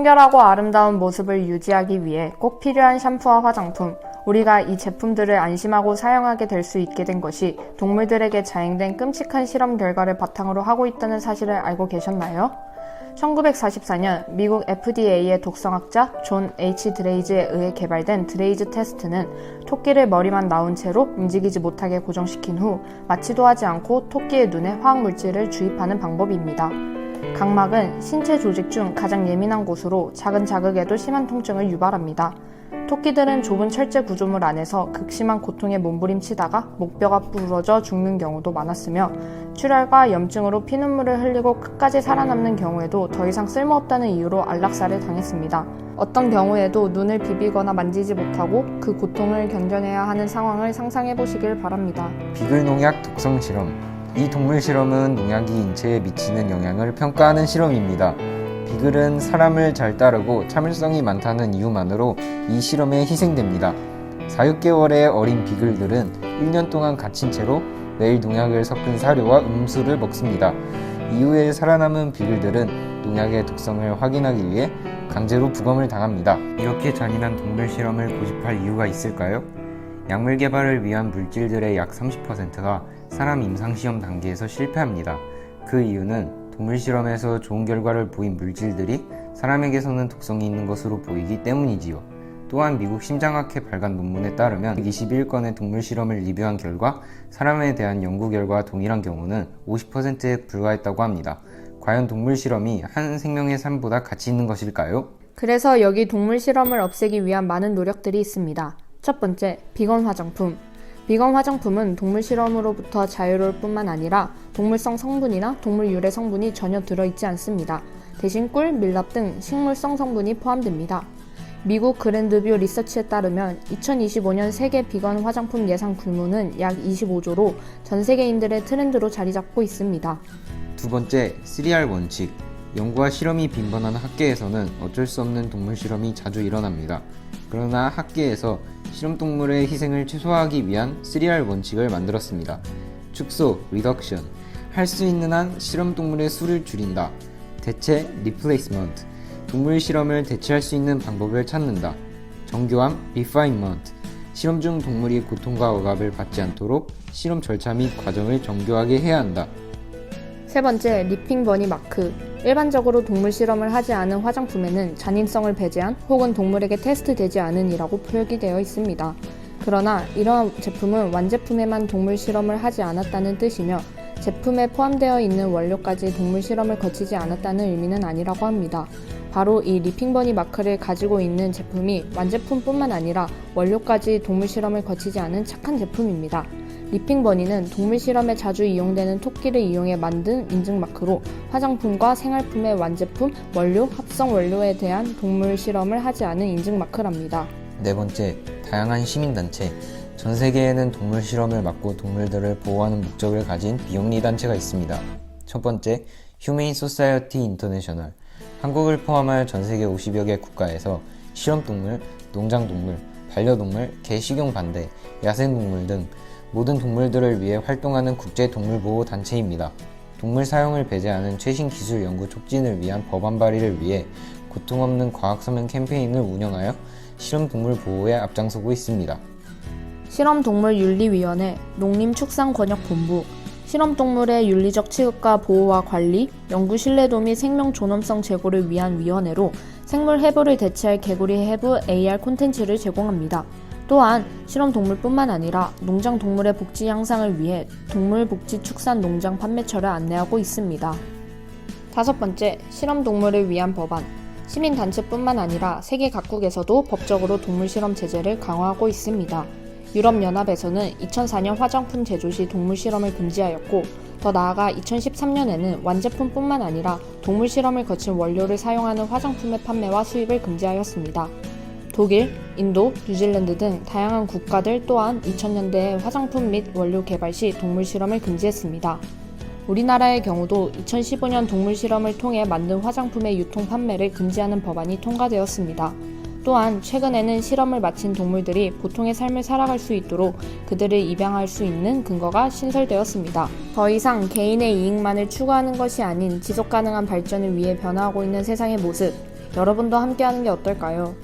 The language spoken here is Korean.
청결하고 아름다운 모습을 유지하기 위해 꼭 필요한 샴푸와 화장품, 우리가 이 제품들을 안심하고 사용하게 될 수 있게 된 것이 동물들에게 자행된 끔찍한 실험 결과를 바탕으로 하고 있다는 사실을 알고 계셨나요? 1944년 미국 FDA의 독성학자 존 H. 드레이즈에 의해 개발된 드레이즈 테스트는 토끼를 머리만 나온 채로 움직이지 못하게 고정시킨 후 마취도 하지 않고 토끼의 눈에 화학물질을 주입하는 방법입니다. 각막은 신체 조직 중 가장 예민한 곳으로 작은 자극에도 심한 통증을 유발합니다. 토끼들은 좁은 철제 구조물 안에서 극심한 고통에 몸부림치다가 목뼈가 부러져 죽는 경우도 많았으며 출혈과 염증으로 피눈물을 흘리고 끝까지 살아남는 경우에도 더 이상 쓸모없다는 이유로 안락사를 당했습니다. 어떤 경우에도 눈을 비비거나 만지지 못하고 그 고통을 견뎌내야 하는 상황을 상상해 보시길 바랍니다. 비글 농약 독성 실험. 이 동물 실험은 농약이 인체에 미치는 영향을 평가하는 실험입니다. 비글은 사람을 잘 따르고 참을성이 많다는 이유만으로 이 실험에 희생됩니다. 4~6개월의 어린 비글들은 1년 동안 갇힌 채로 매일 농약을 섞은 사료와 음수를 먹습니다. 이후에 살아남은 비글들은 농약의 독성을 확인하기 위해 강제로 부검을 당합니다. 이렇게 잔인한 동물 실험을 고집할 이유가 있을까요? 약물 개발을 위한 물질들의 약 30%가 사람 임상시험 단계에서 실패합니다. 그 이유는 동물 실험에서 좋은 결과를 보인 물질들이 사람에게서는 독성이 있는 것으로 보이기 때문이지요. 또한 미국 심장학회 발간 논문에 따르면 121건의 동물 실험을 리뷰한 결과 사람에 대한 연구 결과와 동일한 경우는 50%에 불과했다고 합니다. 과연 동물 실험이 한 생명의 삶보다 가치 있는 것일까요? 그래서 여기 동물 실험을 없애기 위한 많은 노력들이 있습니다. 첫 번째, 비건 화장품. 비건 화장품은 동물 실험으로부터 자유로울 뿐만 아니라 동물성 성분이나 동물 유래 성분이 전혀 들어있지 않습니다. 대신 꿀, 밀랍 등 식물성 성분이 포함됩니다. 미국 그랜드뷰 리서치에 따르면 2025년 세계 비건 화장품 예상 규모는 약 25조로 전 세계인들의 트렌드로 자리 잡고 있습니다. 두 번째, 3R 원칙. 연구와 실험이 빈번한 학계에서는 어쩔 수 없는 동물 실험이 자주 일어납니다. 그러나 학계에서 실험동물의 희생을 최소화하기 위한 3R 원칙을 만들었습니다. 축소, 리덕션. 할 수 있는 한 실험동물의 수를 줄인다. 대체, 리플레이스먼트. 동물 실험을 대체할 수 있는 방법을 찾는다. 정교함, 리파인먼트. 실험 중 동물이 고통과 억압을 받지 않도록 실험 절차 및 과정을 정교하게 해야 한다. 세 번째, 리핑 버니 마크. 일반적으로 동물 실험을 하지 않은 화장품에는 잔인성을 배제한 혹은 동물에게 테스트되지 않은 이라고 표기되어 있습니다. 그러나 이러한 제품은 완제품에만 동물 실험을 하지 않았다는 뜻이며 제품에 포함되어 있는 원료까지 동물 실험을 거치지 않았다는 의미는 아니라고 합니다. 바로 이 리핑 버니 마크를 가지고 있는 제품이 완제품뿐만 아니라 원료까지 동물 실험을 거치지 않은 착한 제품입니다. 리핑 버니는 동물 실험에 자주 이용되는 토끼를 이용해 만든 인증 마크로 화장품과 생활품의 완제품, 원료, 합성 원료에 대한 동물 실험을 하지 않은 인증 마크랍니다. 네 번째, 다양한 시민단체. 전 세계에는 동물 실험을 막고 동물들을 보호하는 목적을 가진 비영리 단체가 있습니다. 첫 번째, 휴메인 소사이어티 인터내셔널. 한국을 포함하여 전 세계 50여 개 국가에서 실험동물, 농장동물, 반려동물, 개식용 반대, 야생동물 등 모든 동물들을 위해 활동하는 국제동물보호단체입니다. 동물 사용을 배제하는 최신 기술 연구 촉진을 위한 법안 발의를 위해 고통 없는 과학서명 캠페인을 운영하여 실험동물 보호에 앞장서고 있습니다. 실험동물윤리위원회, 농림축산권역본부, 실험동물의 윤리적 취급과 보호와 관리, 연구 신뢰도 및 생명 존엄성 제고를 위한 위원회로 생물 해부를 대체할 개구리 해부 AR 콘텐츠를 제공합니다. 또한 실험동물뿐만 아니라 농장동물의 복지 향상을 위해 동물복지축산농장 판매처를 안내하고 있습니다. 다섯 번째, 실험동물을 위한 법안. 시민단체뿐만 아니라 세계 각국에서도 법적으로 동물실험 제재를 강화하고 있습니다. 유럽연합에서는 2004년 화장품 제조 시 동물실험을 금지하였고, 더 나아가 2013년에는 완제품뿐만 아니라 동물실험을 거친 원료를 사용하는 화장품의 판매와 수입을 금지하였습니다. 독일, 인도, 뉴질랜드 등 다양한 국가들 또한 2000년대에 화장품 및 원료 개발 시 동물 실험을 금지했습니다. 우리나라의 경우도 2015년 동물 실험을 통해 만든 화장품의 유통 판매를 금지하는 법안이 통과되었습니다. 또한 최근에는 실험을 마친 동물들이 보통의 삶을 살아갈 수 있도록 그들을 입양할 수 있는 근거가 신설되었습니다. 더 이상 개인의 이익만을 추구하는 것이 아닌 지속가능한 발전을 위해 변화하고 있는 세상의 모습, 여러분도 함께하는 게 어떨까요?